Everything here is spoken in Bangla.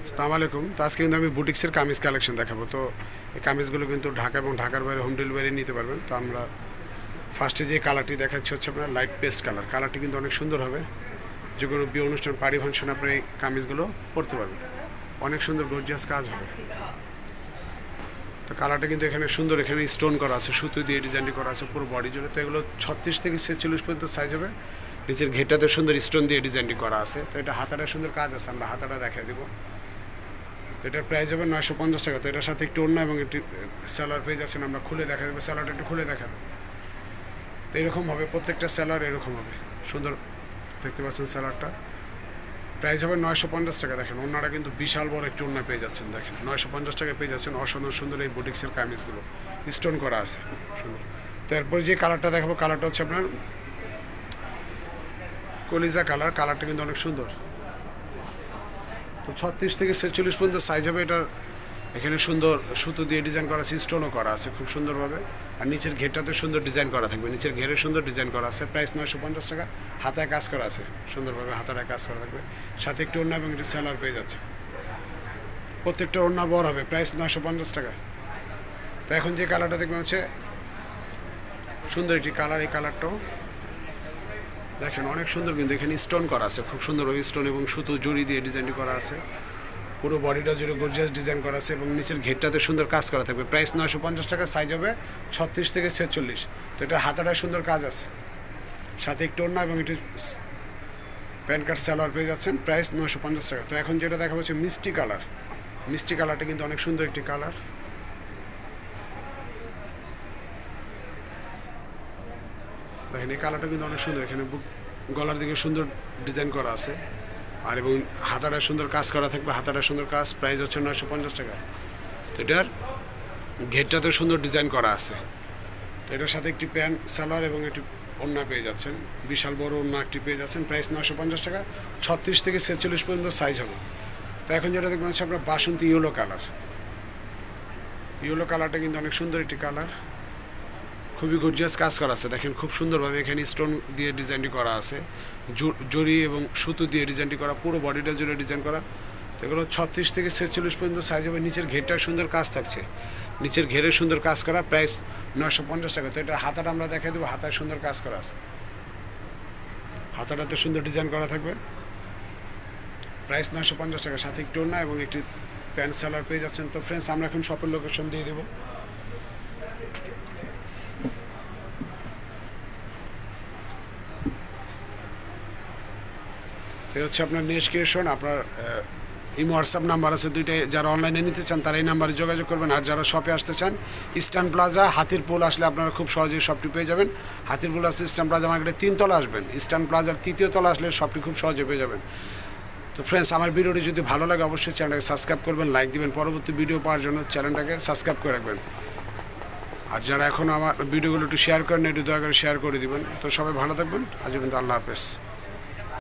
আসসালামু আলাইকুম। তো আজকে কিন্তু আমি বুটিক্সের কামিজ কালেকশন দেখাবো। তো এই কামিজগুলো কিন্তু ঢাকা এবং ঢাকার বাইরে হোম ডেলিভারি নিতে পারবেন। তো আমরা ফার্স্টে যে কালারটি দেখাচ্ছি হচ্ছে আপনার লাইট পেস্ট কালার। কালারটি কিন্তু অনেক সুন্দর হবে, যে কোনো বিয়ে অনুষ্ঠান পারি ফাংশন আপনি এই কামিজগুলো পরতে পারবেন। অনেক সুন্দর গর্জিয়াস কাজ হবে। তো কালারটা কিন্তু এখানে সুন্দর, এখানে স্টোন করা আছে, সুতো দিয়ে ডিজাইনটি করা আছে পুরো বডি জুড়ে। তো এগুলো 36 থেকে 46 পর্যন্ত সাইজ হবে। নিচের ঘেরটাতে সুন্দর স্টোন দিয়ে ডিজাইনটি করা আছে। তো এটা হাতাটা সুন্দর কাজ আছে, আমরা হাতাটা দেখাই দেবো। তো এটার প্রাইস হবে 950 টাকা। তো এটার সাথে একটু ওড়না এবং একটি স্যালার পেয়ে যাচ্ছেন, আমরা খুলে দেখা দেবো। স্যালারটা একটু খুলে দেখাবো। তো এরকম হবে, প্রত্যেকটা স্যালার এরকম হবে, সুন্দর দেখতে পাচ্ছেন স্যালারটা। প্রাইস হবে 950 টাকা। দেখেন ওড়নাটা কিন্তু বিশাল বড় একটু ওড়না পেয়ে যাচ্ছেন। দেখেন 950 টাকায় পেয়ে যাচ্ছেন অসাধারণ সুন্দর এই বুটিক্সের কামিজগুলো, স্টোন করা আছে সুন্দর। তো এরপর যে কালারটা দেখাবো, কালারটা হচ্ছে আপনার কলিজা কালার। কালারটা কিন্তু অনেক সুন্দর। তো 36 থেকে 46 পর্যন্ত সাইজ হবে এটার। এখানে সুন্দর সুতো দিয়ে ডিজাইন করা আছে, স্টোনও করা আছে খুব সুন্দরভাবে। আর নিচের ঘেরটাতে সুন্দর ডিজাইন করা থাকবে, নিচের ঘেরে সুন্দর ডিজাইন করা আছে। প্রাইস 950 টাকা। হাতায় কাজ করা আছে সুন্দরভাবে, হাতায় কাজ করা থাকবে, সাথে একটু ওড়না এবং একটি স্যালার পেয়ে যাচ্ছে। প্রত্যেকটা ওড়না বড় হবে। প্রাইস 950 টাকা। তো এখন যে কালারটা দেখবেন হচ্ছে সুন্দর একটি কালার। এই কালারটাও দেখেন অনেক সুন্দর, কিন্তু এখানে স্টোন করা আছে খুব সুন্দরভাবে, স্টোন এবং সুতো জড়ি দিয়ে ডিজাইনটি করা আছে। পুরো বডিটা জুড়ে গর্জিয়াস ডিজাইন করা আছে এবং নিচের ঘেরটাতে সুন্দর কাজ করা থাকবে। প্রাইস 950 টাকা। সাইজ হবে 36 থেকে 46। তো এটা হাতাটায় সুন্দর কাজ আছে, সাথে একটু ওড়না এবং একটু প্যান্ট কাট সালোয়ার পেয়ে যাচ্ছেন। প্রাইস 950 টাকা। তো এখন যেটা দেখা হচ্ছে মিষ্টি কালার। মিষ্টি কালারটা কিন্তু অনেক সুন্দর একটি কালার। দেখেন এই কালারটা কিন্তু অনেক সুন্দর, এখানে গলার দিকে সুন্দর ডিজাইন করা আছে, আর এবং হাতাটা সুন্দর কাজ করা থাকবে, হাতাটা সুন্দর কাজ। প্রাইস হচ্ছে 950 টাকা। তো এটার ঘেরটাতেও সুন্দর ডিজাইন করা আছে। তো এটার সাথে একটি প্যান্ট সালোয়ার এবং একটি ওড়না পেয়ে যাচ্ছেন, বিশাল বড় ওড়না একটি পেয়ে যাচ্ছেন। প্রাইস 950 টাকা। 36 থেকে 46 পর্যন্ত সাইজ হবে। তো এখন যেটা দেখবেন হচ্ছে আপনার বাসন্তী ইয়েলো কালার। ইয়েলো কালারটা কিন্তু অনেক সুন্দর একটি কালার, খুবই গর্জিয়াস কাজ করা আছে। দেখেন খুব সুন্দরভাবে এখানে স্টোন দিয়ে ডিজাইনটি করা আছে, জড়ি এবং সুতো দিয়ে ডিজাইনটি করা, পুরো বডিটা জুড়ে ডিজাইন করা। তো এগুলো 36 থেকে 46 পর্যন্ত সাইজ হবে। নিচের ঘেরটা সুন্দর কাজ থাকছে, নিচের ঘেরে সুন্দর কাজ করা। প্রাইস 950 টাকা। তো এটার হাতাটা আমরা দেখাই দেবো, হাতায় সুন্দর কাজ করা আছে, হাতাটাতে সুন্দর ডিজাইন করা থাকবে। প্রাইস 950 টাকা, সাথে একটু ওড়না এবং একটি প্যান্ট সালোয়ার পেয়ে যাচ্ছেন। তো ফ্রেন্ডস আমরা এখন শপের লোকেশন দিয়ে দেবো। তো হচ্ছে আপনার নেক্সট ক্রিয়েশন, আপনার ইমো হোয়াটসঅ্যাপ নাম্বার আছে দুইটাই। যারা অনলাইনে নিতে চান তারা এই নাম্বারে যোগাযোগ করবেন। আর যারা শপে আসতে চান, ইস্টার্ন প্লাজা হাতিরপুল আসলে আপনারা খুব সহজেই শপটি পেয়ে যাবেন। হাতিরপুল আসলে ইস্টার্ন প্লাজা মার্কেটে 3 তলা আসবেন, ইস্টার্ন প্লাজার 3য় তলা আসলে শপটি খুব সহজে পেয়ে যাবেন। তো ফ্রেন্ডস আমার ভিডিওটি যদি ভালো লাগে অবশ্যই চ্যানেলটাকে সাবস্ক্রাইব করবেন, লাইক দিবেন। পরবর্তী ভিডিও পাওয়ার জন্য চ্যানেলটাকে সাবস্ক্রাইব করে রাখবেন। আর যারা এখন আমার ভিডিওগুলো একটু শেয়ার করেন, একটু দয়া করে শেয়ার করে দিবেন। তো সবাই ভালো থাকবেন। আজ পর্যন্ত আল্লাহ হাফেজ।